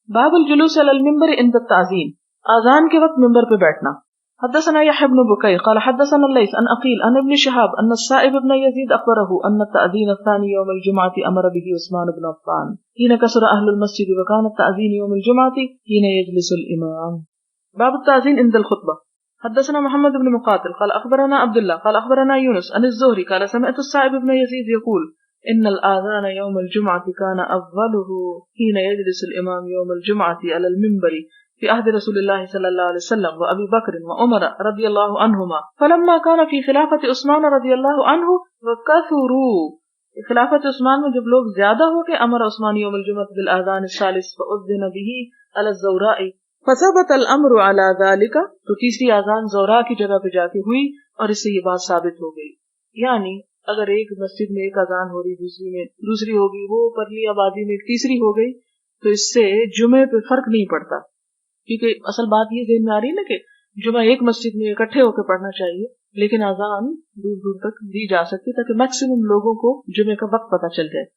باب الجلوس علی المنبر عند التعظیم، اذان کے وقت ممبر پہ بیٹھنا. حدثنا يحيى بن بكير قال حدثنا الليث عن عقيل عن ابن شهاب ان السائب بن يزيد اخبره ان التأذين الثاني يوم الجمعة امر به عثمان بن عفان حين كسر اهل المسجد وكان التأذين يوم الجمعة حين يجلس الامام. باب التأذين عند الخطبة. حدثنا محمد بن مقاتل قال اخبرنا عبد الله قال اخبرنا يونس عن الزهري قال سمعت السائب بن يزيد يقول ان الاذان يوم الجمعة كان افضله حين يجلس الامام يوم الجمعة على المنبر في عهد رسول الله صلى الله عليه وسلم وابي بكر وعمر رضي الله عنهما فلما كان في خلافة عثمان رضي الله عنه وكثروا. خلافت عثمان میں جب لوگ زیادہ ہو گئے امر عثمان یوم الجمعة بالاذان الثالث فاذن به على الزوراء فثبت الامر على ذلك. تو تیسری اذان زورا کی جگہ پہ جا کے ہوئی اور اس سے یہ بات ثابت ہو گئی. یعنی اگر ایک مسجد میں ایک اذان ہو رہی دوسری میں دوسری ہوگی، وہ پرلی آبادی میں ایک تیسری ہو گئی، تو اس سے جمعے پہ فرق نہیں پڑتا. کیونکہ اصل بات یہ ذہن میں آ رہی ہے نا کہ جمعہ ایک مسجد میں اکٹھے ہو کے پڑھنا چاہیے، لیکن اذان دور دور تک دی جا سکتی تاکہ میکسیمم لوگوں کو جمعے کا وقت پتہ چل جائے.